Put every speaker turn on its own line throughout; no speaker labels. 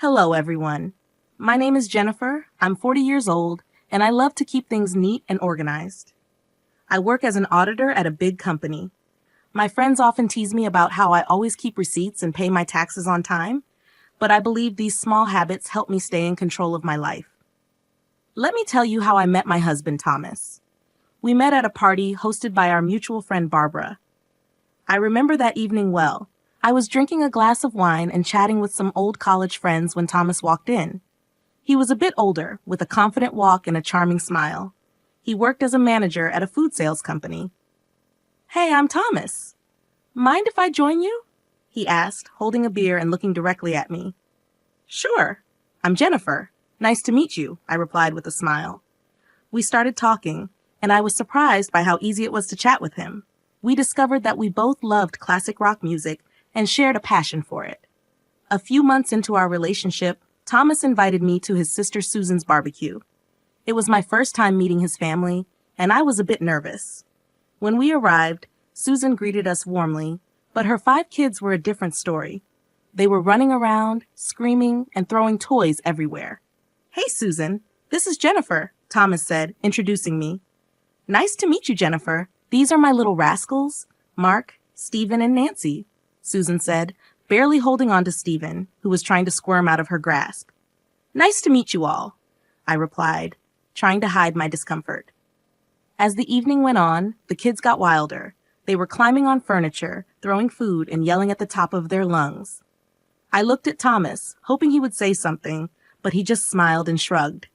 Hello, everyone. My name is Jennifer. I'm 40 years old, and I love to keep things neat and organized. I work as an auditor at a big company. My friends often tease me about how I always keep receipts and pay my taxes on time, but I believe these small habits help me stay in control of my life. Let me tell you how I met my husband, Thomas. We met at a party hosted by our mutual friend, Barbara. I remember that evening well. I was drinking a glass of wine and chatting with some old college friends when Thomas walked in. He was a bit older, with a confident walk and a charming smile. He worked as a manager at a food sales company. "Hey, I'm Thomas. Mind if I join you?" he asked, holding a beer and looking directly at me. "Sure. I'm Jennifer. Nice to meet you," I replied with a smile. We started talking, and I was surprised by how easy it was to chat with him. We discovered that we both loved classic rock music and shared a passion for it. A few months into our relationship, Thomas invited me to his sister Susan's barbecue. It was my first time meeting his family, and I was a bit nervous. When we arrived, Susan greeted us warmly, but her 5 kids were a different story. They were running around, screaming, and throwing toys everywhere. "Hey, Susan, this is Jennifer," Thomas said, introducing me. "Nice to meet you, Jennifer. These are my little rascals, Mark, Stephen, and Nancy," Susan said, barely holding on to Stephen, who was trying to squirm out of her grasp. "Nice to meet you all," I replied, trying to hide my discomfort. As the evening went on, the kids got wilder. They were climbing on furniture, throwing food, and yelling at the top of their lungs. I looked at Thomas, hoping he would say something, but he just smiled and shrugged.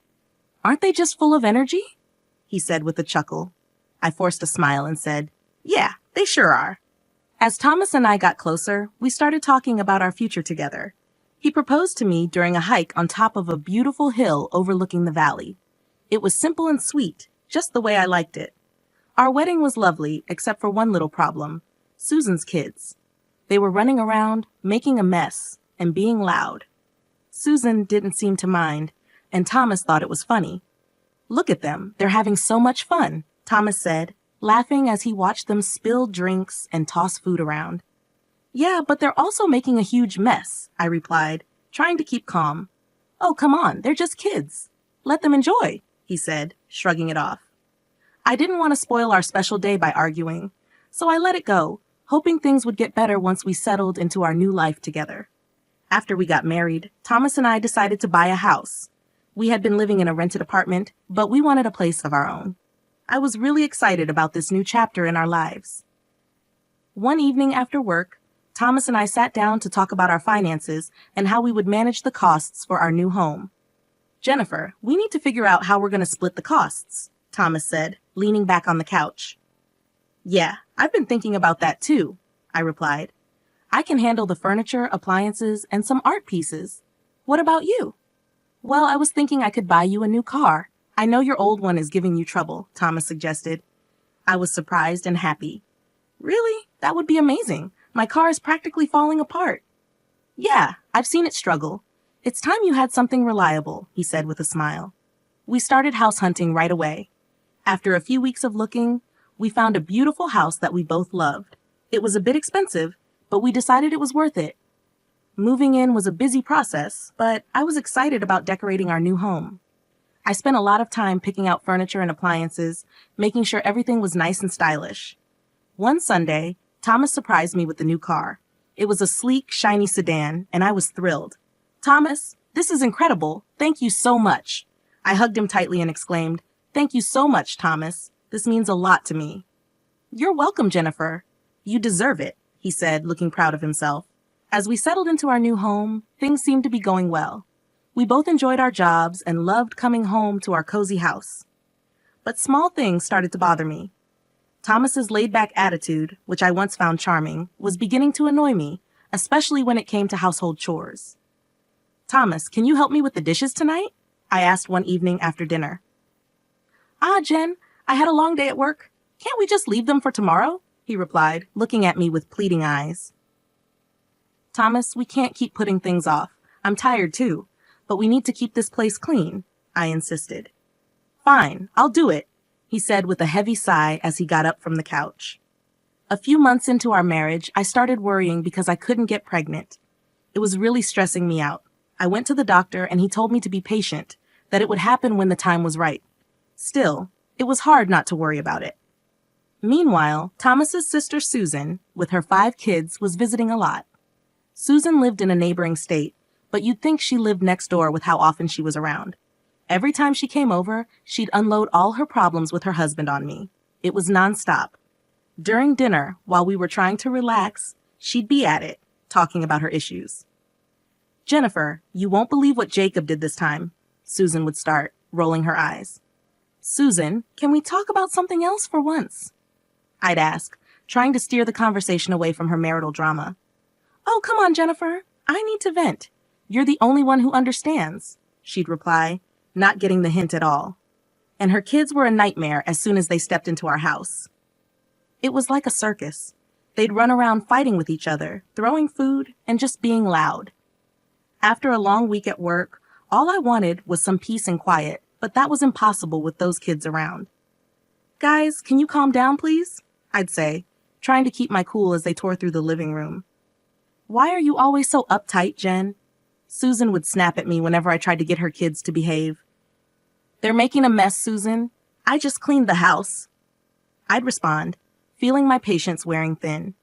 "Aren't they just full of energy?" he said with a chuckle. I forced a smile and said, "Yeah, they sure are." As Thomas and I got closer, we started talking about our future together. He proposed to me during a hike on top of a beautiful hill overlooking the valley. It was simple and sweet, just the way I liked it. Our wedding was lovely, except for one little problem: Susan's kids. They were running around, making a mess, and being loud. Susan didn't seem to mind, and Thomas thought it was funny. "Look at them, they're having so much fun," Thomas said, laughing as he watched them spill drinks and toss food around. "Yeah, but they're also making a huge mess," I replied, trying to keep calm. "Oh, come on, they're just kids. Let them enjoy," he said, shrugging it off. I didn't want to spoil our special day by arguing, so I let it go, hoping things would get better once we settled into our new life together. After we got married, Thomas and I decided to buy a house. We had been living in a rented apartment, but we wanted a place of our own. I was really excited about this new chapter in our lives. One evening after work, Thomas and I sat down to talk about our finances and how we would manage the costs for our new home. "Jennifer, we need to figure out how we're going to split the costs," Thomas said, leaning back on the couch. "Yeah, I've been thinking about that too," I replied. "I can handle the furniture, appliances, and some art pieces. What about you?" "Well, I was thinking I could buy you a new car. I know your old one is giving you trouble," Thomas suggested. I was surprised and happy. "Really? That would be amazing. My car is practically falling apart." "Yeah, I've seen it struggle. It's time you had something reliable," he said with a smile. We started house hunting right away. After a few weeks of looking, we found a beautiful house that we both loved. It was a bit expensive, but we decided it was worth it. Moving in was a busy process, but I was excited about decorating our new home. I spent a lot of time picking out furniture and appliances, making sure everything was nice and stylish. One Sunday, Thomas surprised me with the new car. It was a sleek, shiny sedan, and I was thrilled. "Thomas, this is incredible. Thank you so much." I hugged him tightly and exclaimed, "Thank you so much, Thomas. This means a lot to me." "You're welcome, Jennifer. You deserve it," he said, looking proud of himself. As we settled into our new home, things seemed to be going well. We both enjoyed our jobs and loved coming home to our cozy house. But small things started to bother me. Thomas's laid-back attitude, which I once found charming, was beginning to annoy me, especially when it came to household chores. "Thomas, can you help me with the dishes tonight?" I asked one evening after dinner. Jen, I had a long day at work. Can't we just leave them for tomorrow?" he replied, looking at me with pleading eyes. "Thomas, we can't keep putting things off. I'm tired too, but we need to keep this place clean," I insisted. "Fine, I'll do it," he said with a heavy sigh as he got up from the couch. A few months into our marriage, I started worrying because I couldn't get pregnant. It was really stressing me out. I went to the doctor and he told me to be patient, that it would happen when the time was right. Still, it was hard not to worry about it. Meanwhile, Thomas's sister Susan, with her 5 kids, was visiting a lot. Susan lived in a neighboring state, but you'd think she lived next door with how often she was around. Every time she came over, she'd unload all her problems with her husband on me. It was nonstop. During dinner, while we were trying to relax, she'd be at it, talking about her issues. "Jennifer, you won't believe what Jacob did this time," Susan would start, rolling her eyes. "Susan, can we talk about something else for once?" I'd ask, trying to steer the conversation away from her marital drama. "Oh, come on, Jennifer. I need to vent. You're the only one who understands," she'd reply, not getting the hint at all. And her kids were a nightmare as soon as they stepped into our house. It was like a circus. They'd run around fighting with each other, throwing food, and just being loud. After a long week at work, all I wanted was some peace and quiet, but that was impossible with those kids around. "Guys, can you calm down, please?" I'd say, trying to keep my cool as they tore through the living room. "Why are you always so uptight, Jen?" Susan would snap at me whenever I tried to get her kids to behave. "They're making a mess, Susan. I just cleaned the house." I'd respond, feeling my patience wearing thin.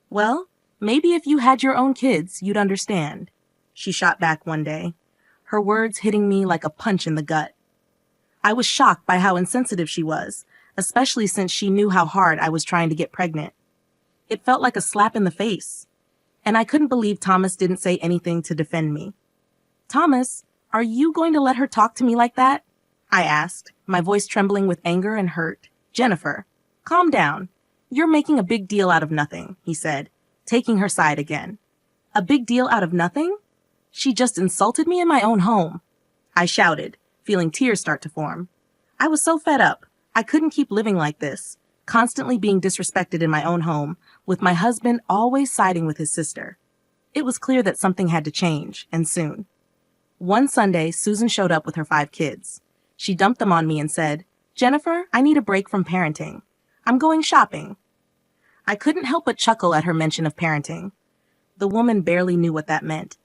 "Well, maybe if you had your own kids, you'd understand," she shot back one day, her words hitting me like a punch in the gut. I was shocked by how insensitive she was, especially since she knew how hard I was trying to get pregnant. It felt like a slap in the face. And I couldn't believe Thomas didn't say anything to defend me. "Thomas, are you going to let her talk to me like that?" I asked, my voice trembling with anger and hurt. "Jennifer, calm down. You're making a big deal out of nothing," he said, taking her side again. "A big deal out of nothing? She just insulted me in my own home," I shouted, feeling tears start to form. I was so fed up. I couldn't keep living like this, constantly being disrespected in my own home, with my husband always siding with his sister. It was clear that something had to change, and soon. One Sunday, Susan showed up with her 5 kids. She dumped them on me and said, "Jennifer, I need a break from parenting. I'm going shopping." I couldn't help but chuckle at her mention of parenting. The woman barely knew what that meant.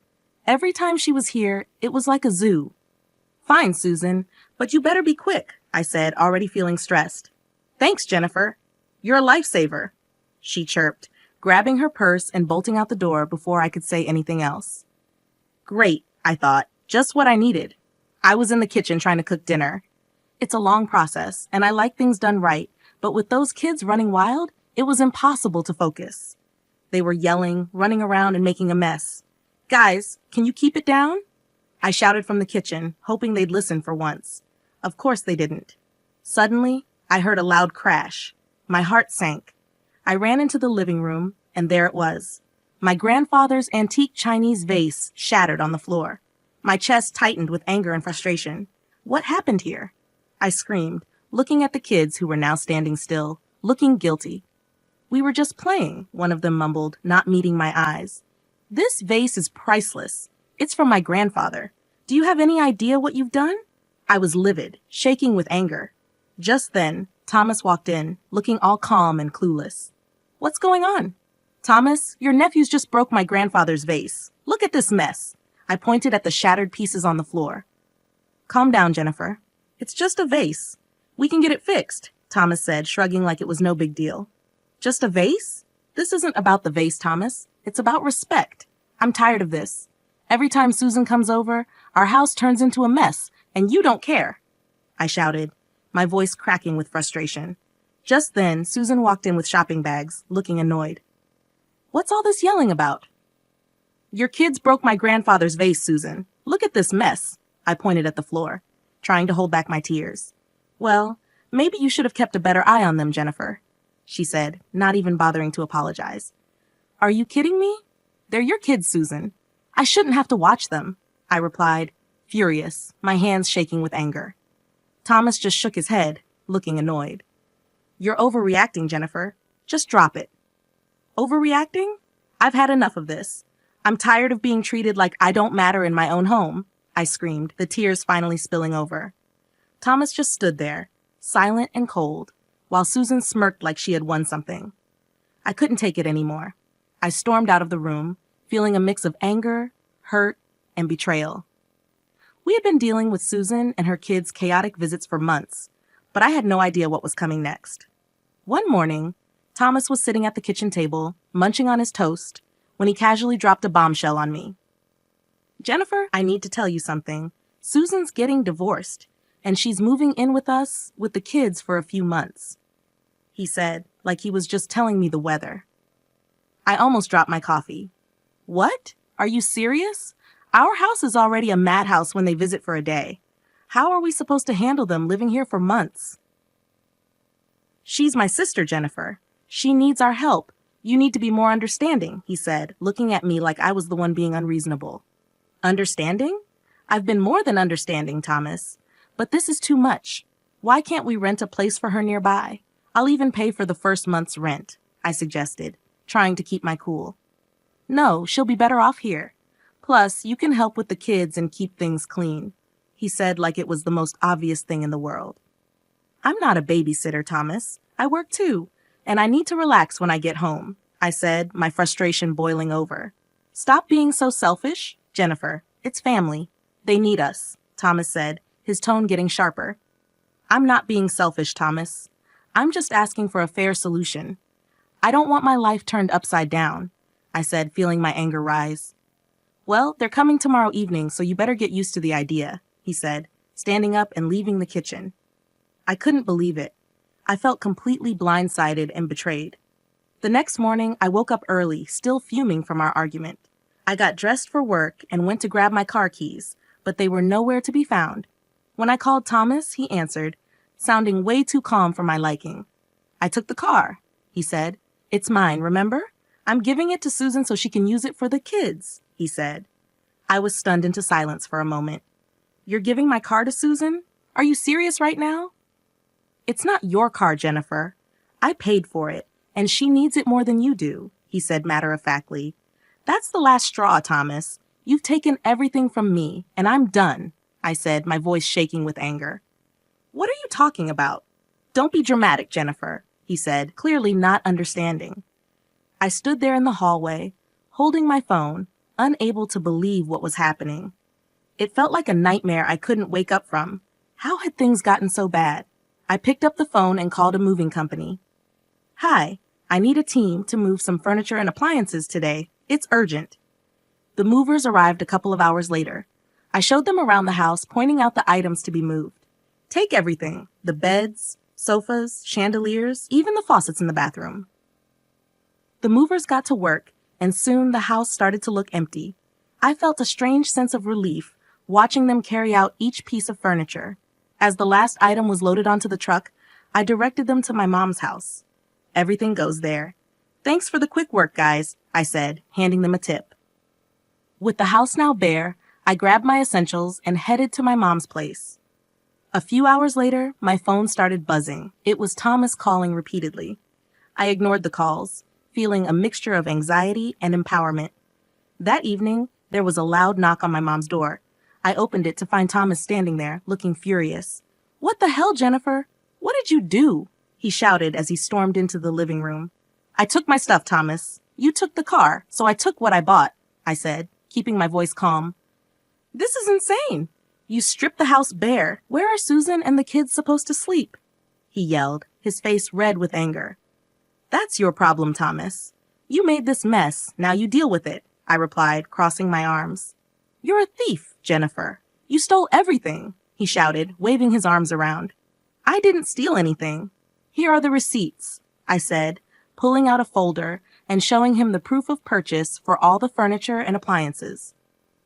Every time she was here, it was like a zoo. "Fine, Susan, but you better be quick," I said, already feeling stressed. "Thanks, Jennifer. You're a lifesaver," she chirped, grabbing her purse and bolting out the door before I could say anything else. Great, I thought, just what I needed. I was in the kitchen trying to cook dinner. It's a long process, and I like things done right, but with those kids running wild, it was impossible to focus. They were yelling, running around, and making a mess. "Guys, can you keep it down?" I shouted from the kitchen, hoping they'd listen for once. Of course they didn't. Suddenly, I heard a loud crash. My heart sank. I ran into the living room, and there it was. My grandfather's antique Chinese vase shattered on the floor. My chest tightened with anger and frustration. What happened here? I screamed, looking at the kids who were now standing still, looking guilty. "We were just playing," one of them mumbled, not meeting my eyes. "This vase is priceless. It's from my grandfather. Do you have any idea what you've done?" I was livid, shaking with anger. Just then, Thomas walked in, looking all calm and clueless. "What's going on?" "Thomas, your nephews just broke my grandfather's vase. Look at this mess." I pointed at the shattered pieces on the floor. "Calm down, Jennifer. It's just a vase. We can get it fixed," Thomas said, shrugging like it was no big deal. "Just a vase? This isn't about the vase, Thomas. It's about respect. I'm tired of this. Every time Susan comes over, our house turns into a mess, and you don't care," I shouted, my voice cracking with frustration. Just then, Susan walked in with shopping bags, looking annoyed. "What's all this yelling about?" "Your kids broke my grandfather's vase, Susan. Look at this mess," I pointed at the floor, trying to hold back my tears. "Well, maybe you should have kept a better eye on them, Jennifer," she said, not even bothering to apologize. "Are you kidding me? They're your kids, Susan. I shouldn't have to watch them," I replied, furious, my hands shaking with anger. Thomas just shook his head, looking annoyed. "You're overreacting, Jennifer. Just drop it." "Overreacting? I've had enough of this. I'm tired of being treated like I don't matter in my own home," I screamed, the tears finally spilling over. Thomas just stood there, silent and cold, while Susan smirked like she had won something. I couldn't take it anymore. I stormed out of the room, feeling a mix of anger, hurt, and betrayal. We had been dealing with Susan and her kids' chaotic visits for months, but I had no idea what was coming next. One morning, Thomas was sitting at the kitchen table, munching on his toast, when he casually dropped a bombshell on me. "Jennifer, I need to tell you something. Susan's getting divorced, and she's moving in with us with the kids for a few months," he said, like he was just telling me the weather. I almost dropped my coffee. "What? Are you serious? Our house is already a madhouse when they visit for a day. How are we supposed to handle them living here for months?" "She's my sister, Jennifer. She needs our help. You need to be more understanding," he said, looking at me like I was the one being unreasonable. "Understanding? I've been more than understanding, Thomas. But this is too much. Why can't we rent a place for her nearby? I'll even pay for the first month's rent," I suggested, trying to keep my cool. "No, she'll be better off here. Plus, you can help with the kids and keep things clean," he said like it was the most obvious thing in the world. "I'm not a babysitter, Thomas. I work too, and I need to relax when I get home," I said, my frustration boiling over. "Stop being so selfish, Jennifer. It's family. They need us," Thomas said, his tone getting sharper. "I'm not being selfish, Thomas. I'm just asking for a fair solution. I don't want my life turned upside down," I said, feeling my anger rise. "Well, they're coming tomorrow evening, so you better get used to the idea," he said, standing up and leaving the kitchen. I couldn't believe it. I felt completely blindsided and betrayed. The next morning, I woke up early, still fuming from our argument. I got dressed for work and went to grab my car keys, but they were nowhere to be found. When I called Thomas, he answered, sounding way too calm for my liking. "I took the car," he said. "It's mine, remember? I'm giving it to Susan so she can use it for the kids," he said. I was stunned into silence for a moment. "You're giving my car to Susan? Are you serious right now?" "It's not your car, Jennifer. I paid for it, and she needs it more than you do," he said matter-of-factly. "That's the last straw, Thomas. You've taken everything from me, and I'm done," I said, my voice shaking with anger. "What are you talking about? Don't be dramatic, Jennifer," he said, clearly not understanding. I stood there in the hallway, holding my phone, unable to believe what was happening. It felt like a nightmare I couldn't wake up from. How had things gotten so bad? I picked up the phone and called a moving company. "Hi, I need a team to move some furniture and appliances today. It's urgent." The movers arrived a couple of hours later. I showed them around the house, pointing out the items to be moved. "Take everything, the beds, sofas, chandeliers, even the faucets in the bathroom." The movers got to work, and soon the house started to look empty. I felt a strange sense of relief watching them carry out each piece of furniture. As the last item was loaded onto the truck, I directed them to my mom's house. "Everything goes there. Thanks for the quick work, guys," I said, handing them a tip. With the house now bare, I grabbed my essentials and headed to my mom's place. A few hours later, my phone started buzzing. It was Thomas calling repeatedly. I ignored the calls, feeling a mixture of anxiety and empowerment. That evening, there was a loud knock on my mom's door. I opened it to find Thomas standing there, looking furious. "What the hell, Jennifer? What did you do?" he shouted as he stormed into the living room. "I took my stuff, Thomas. You took the car, so I took what I bought," I said, keeping my voice calm. "This is insane. You stripped the house bare. Where are Susan and the kids supposed to sleep?" he yelled, his face red with anger. "That's your problem, Thomas. You made this mess. Now you deal with it," I replied, crossing my arms. "You're a thief, Jennifer. You stole everything," he shouted, waving his arms around. "I didn't steal anything. Here are the receipts," I said, pulling out a folder and showing him the proof of purchase for all the furniture and appliances.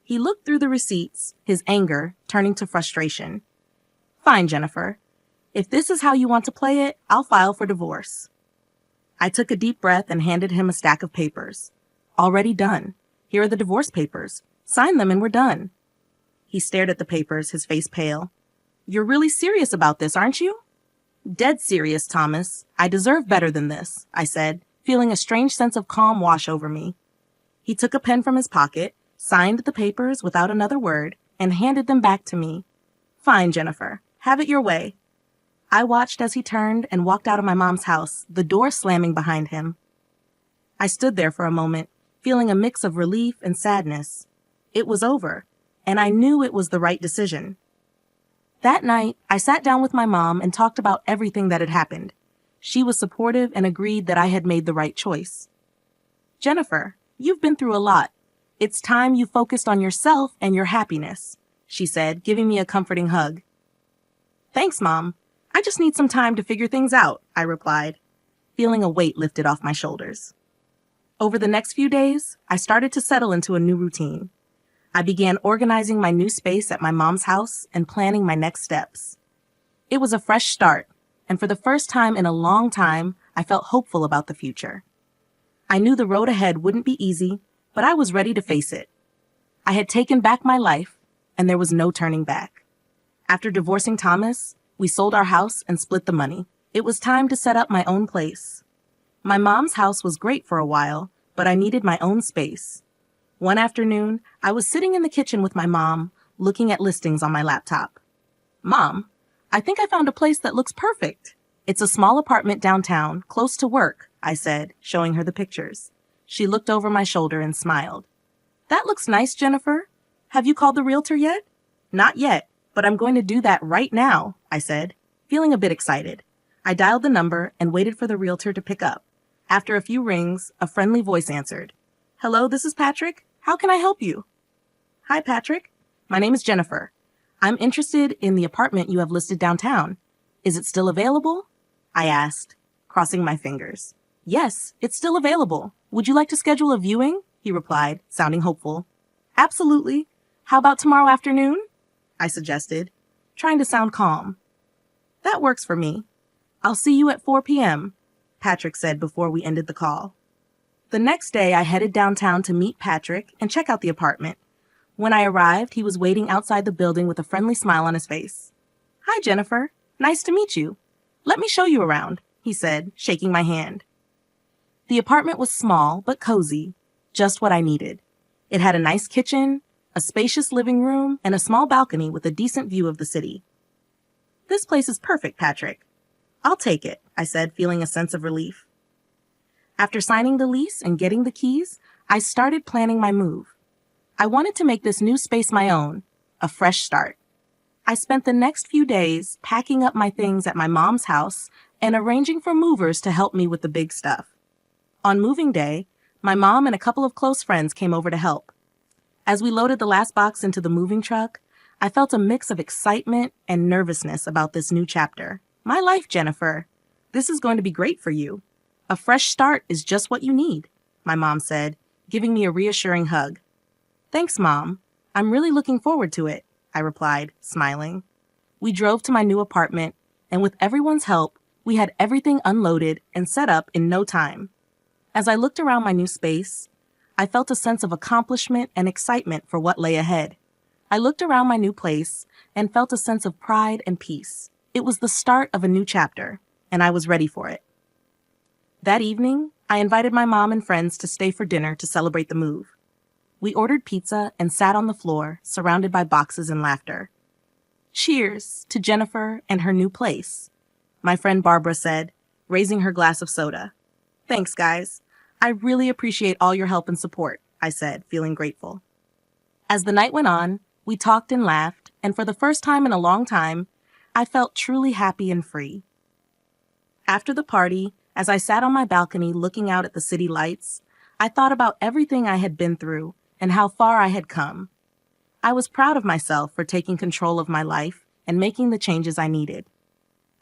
He looked through the receipts, his anger turning to frustration. "Fine, Jennifer. If this is how you want to play it, I'll file for divorce." I took a deep breath and handed him a stack of papers. "Already done. Here are the divorce papers. Sign them and we're done." He stared at the papers, his face pale. "You're really serious about this, aren't you?" "Dead serious, Thomas. I deserve better than this," I said, feeling a strange sense of calm wash over me. He took a pen from his pocket, signed the papers without another word, and handed them back to me. "Fine, Jennifer. Have it your way." I watched as he turned and walked out of my mom's house, the door slamming behind him. I stood there for a moment, feeling a mix of relief and sadness. It was over. and I knew it was the right decision. That night, I sat down with my mom and talked about everything that had happened. She was supportive and agreed that I had made the right choice. Jennifer, you've been through a lot. It's time you focused on yourself and your happiness, she said, giving me a comforting hug. Thanks, Mom. I just need some time to figure things out, I replied, feeling a weight lifted off my shoulders. Over the next few days, I started to settle into a new routine. I began organizing my new space at my mom's house and planning my next steps. It was a fresh start, and for the first time in a long time, I felt hopeful about the future. I knew the road ahead wouldn't be easy, but I was ready to face it. I had taken back my life, and there was no turning back. After divorcing Thomas, we sold our house and split the money. It was time to set up my own place. My mom's house was great for a while, but I needed my own space. One afternoon, I was sitting in the kitchen with my mom, looking at listings on my laptop. Mom, I think I found a place that looks perfect. It's a small apartment downtown, close to work, I said, showing her the pictures. She looked over my shoulder and smiled. That looks nice, Jennifer. Have you called the realtor yet? Not yet, but I'm going to do that right now, I said, feeling a bit excited. I dialed the number and waited for the realtor to pick up. After a few rings, a friendly voice answered. Hello, this is Patrick. How can I help you? Hi, Patrick. My name is Jennifer. I'm interested in the apartment you have listed downtown. Is it still available? I asked, crossing my fingers. Yes, it's still available. Would you like to schedule a viewing? He replied, sounding hopeful. Absolutely. How about tomorrow afternoon? I suggested, trying to sound calm. That works for me. I'll see you at 4 p.m., Patrick said before we ended the call. The next day, I headed downtown to meet Patrick and check out the apartment. When I arrived, he was waiting outside the building with a friendly smile on his face. Hi, Jennifer. Nice to meet you. Let me show you around, he said, shaking my hand. The apartment was small but cozy, just what I needed. It had a nice kitchen, a spacious living room, and a small balcony with a decent view of the city. This place is perfect, Patrick. I'll take it, I said, feeling a sense of relief. After signing the lease and getting the keys, I started planning my move. I wanted to make this new space my own, a fresh start. I spent the next few days packing up my things at my mom's house and arranging for movers to help me with the big stuff. On moving day, my mom and a couple of close friends came over to help. As we loaded the last box into the moving truck, I felt a mix of excitement and nervousness about this new chapter. My life, Jennifer. This is going to be great for you. A fresh start is just what you need, my mom said, giving me a reassuring hug. Thanks, Mom. I'm really looking forward to it, I replied, smiling. We drove to my new apartment, and with everyone's help, we had everything unloaded and set up in no time. As I looked around my new space, I felt a sense of accomplishment and excitement for what lay ahead. I looked around my new place and felt a sense of pride and peace. It was the start of a new chapter, and I was ready for it. That evening, I invited my mom and friends to stay for dinner to celebrate the move. We ordered pizza and sat on the floor, surrounded by boxes and laughter. Cheers to Jennifer and her new place, my friend Barbara said, raising her glass of soda. Thanks, guys. I really appreciate all your help and support, I said, feeling grateful. As the night went on, we talked and laughed, and for the first time in a long time, I felt truly happy and free. After the party, as I sat on my balcony looking out at the city lights, I thought about everything I had been through and how far I had come. I was proud of myself for taking control of my life and making the changes I needed.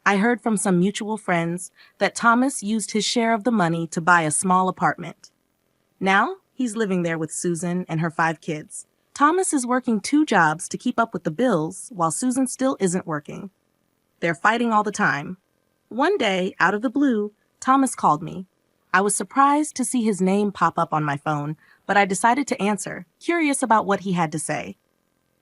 I heard from some mutual friends that Thomas used his share of the money to buy a small apartment. Now, he's living there with Susan and her 5 kids. Thomas is working 2 jobs to keep up with the bills while Susan still isn't working. They're fighting all the time. One day, out of the blue, Thomas called me. I was surprised to see his name pop up on my phone, but I decided to answer, curious about what he had to say.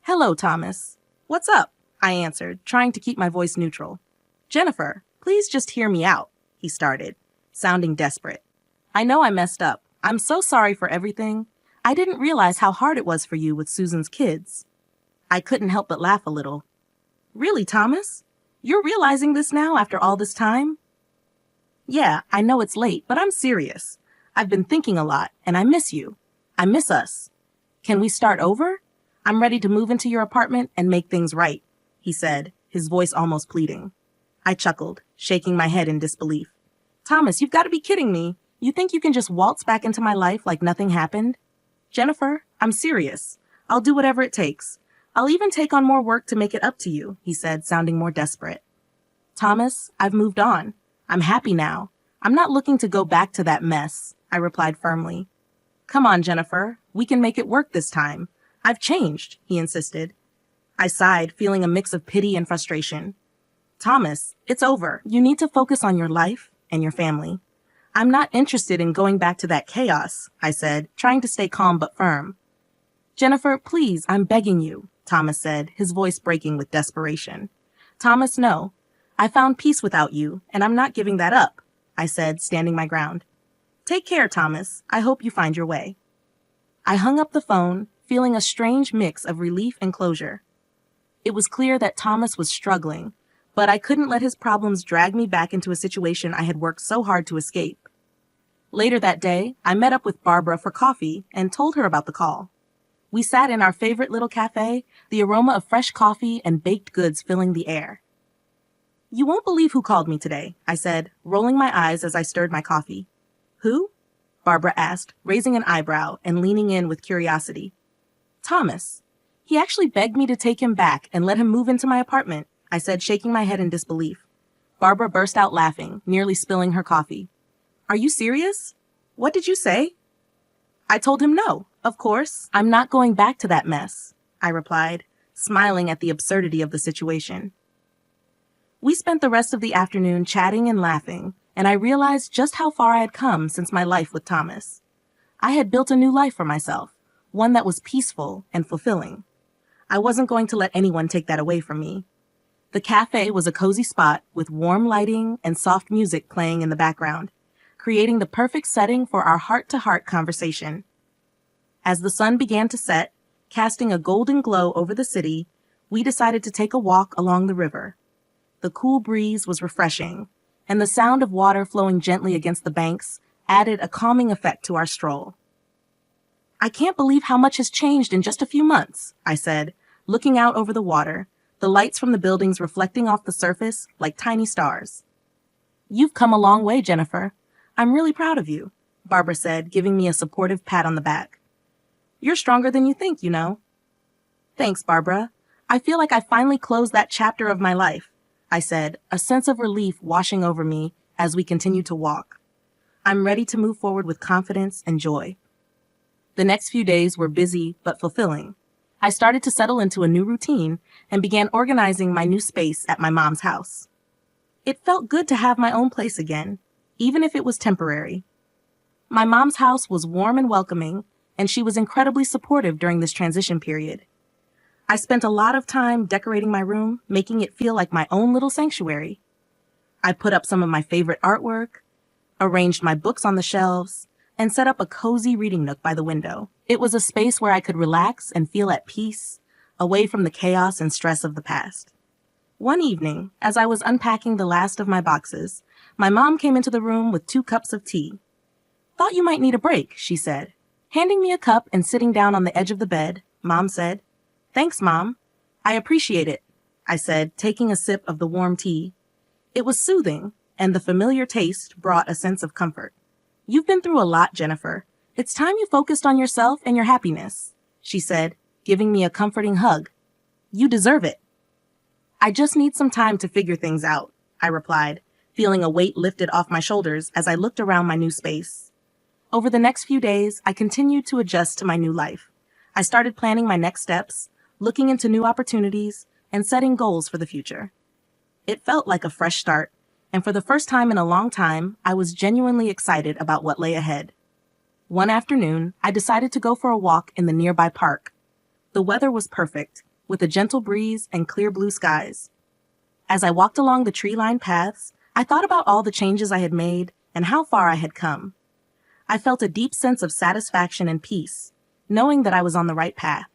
Hello, Thomas. What's up? I answered, trying to keep my voice neutral. Jennifer, please just hear me out, he started, sounding desperate. I know I messed up. I'm so sorry for everything. I didn't realize how hard it was for you with Susan's kids. I couldn't help but laugh a little. Really, Thomas? You're realizing this now after all this time? Yeah, I know it's late, but I'm serious. I've been thinking a lot, and I miss you. I miss us. Can we start over? I'm ready to move into your apartment and make things right, he said, his voice almost pleading. I chuckled, shaking my head in disbelief. Thomas, you've got to be kidding me. You think you can just waltz back into my life like nothing happened? Jennifer, I'm serious. I'll do whatever it takes. I'll even take on more work to make it up to you, he said, sounding more desperate. Thomas, I've moved on. I'm happy now. I'm not looking to go back to that mess, I replied firmly. Come on, Jennifer. We can make it work this time. I've changed, he insisted. I sighed, feeling a mix of pity and frustration. Thomas, it's over. You need to focus on your life and your family. I'm not interested in going back to that chaos, I said, trying to stay calm but firm. Jennifer, please, I'm begging you, Thomas said, his voice breaking with desperation. Thomas, no. I found peace without you, and I'm not giving that up, I said, standing my ground. Take care, Thomas. I hope you find your way. I hung up the phone, feeling a strange mix of relief and closure. It was clear that Thomas was struggling, but I couldn't let his problems drag me back into a situation I had worked so hard to escape. Later that day, I met up with Barbara for coffee and told her about the call. We sat in our favorite little cafe, the aroma of fresh coffee and baked goods filling the air. You won't believe who called me today, I said, rolling my eyes as I stirred my coffee. Who? Barbara asked, raising an eyebrow and leaning in with curiosity. Thomas. He actually begged me to take him back and let him move into my apartment, I said, shaking my head in disbelief. Barbara burst out laughing, nearly spilling her coffee. Are you serious? What did you say? I told him no, of course. I'm not going back to that mess, I replied, smiling at the absurdity of the situation. We spent the rest of the afternoon chatting and laughing, and I realized just how far I had come since my life with Thomas. I had built a new life for myself, one that was peaceful and fulfilling. I wasn't going to let anyone take that away from me. The cafe was a cozy spot with warm lighting and soft music playing in the background, creating the perfect setting for our heart-to-heart conversation. As the sun began to set, casting a golden glow over the city, we decided to take a walk along the river. The cool breeze was refreshing, and the sound of water flowing gently against the banks added a calming effect to our stroll. I can't believe how much has changed in just a few months, I said, looking out over the water, the lights from the buildings reflecting off the surface like tiny stars. You've come a long way, Jennifer. I'm really proud of you, Barbara said, giving me a supportive pat on the back. You're stronger than you think, you know. Thanks, Barbara. I feel like I finally closed that chapter of my life, I said, a sense of relief washing over me as we continued to walk. I'm ready to move forward with confidence and joy. The next few days were busy but fulfilling. I started to settle into a new routine and began organizing my new space at my mom's house. It felt good to have my own place again, even if it was temporary. My mom's house was warm and welcoming, and she was incredibly supportive during this transition period. I spent a lot of time decorating my room, making it feel like my own little sanctuary. I put up some of my favorite artwork, arranged my books on the shelves, and set up a cozy reading nook by the window. It was a space where I could relax and feel at peace, away from the chaos and stress of the past. One evening, as I was unpacking the last of my boxes, my mom came into the room with 2 cups of tea. Thought you might need a break, she said. Handing me a cup and sitting down on the edge of the bed, Mom said, Thanks, Mom. I appreciate it, I said, taking a sip of the warm tea. It was soothing, and the familiar taste brought a sense of comfort. You've been through a lot, Jennifer. It's time you focused on yourself and your happiness, she said, giving me a comforting hug. You deserve it. I just need some time to figure things out, I replied, feeling a weight lifted off my shoulders as I looked around my new space. Over the next few days, I continued to adjust to my new life. I started planning my next steps, looking into new opportunities, and setting goals for the future. It felt like a fresh start, and for the first time in a long time, I was genuinely excited about what lay ahead. One afternoon, I decided to go for a walk in the nearby park. The weather was perfect, with a gentle breeze and clear blue skies. As I walked along the tree-lined paths, I thought about all the changes I had made and how far I had come. I felt a deep sense of satisfaction and peace, knowing that I was on the right path.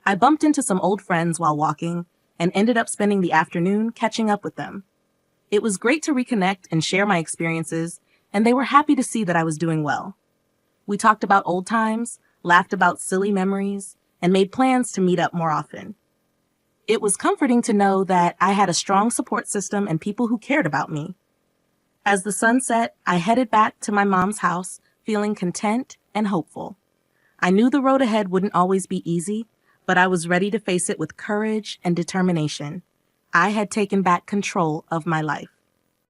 I bumped into some old friends while walking and ended up spending the afternoon catching up with them. It was great to reconnect and share my experiences, and they were happy to see that I was doing well. We talked about old times, laughed about silly memories, and made plans to meet up more often. It was comforting to know that I had a strong support system and people who cared about me. As the sun set, I headed back to my mom's house, feeling content and hopeful. I knew the road ahead wouldn't always be easy, but I was ready to face it with courage and determination. I had taken back control of my life.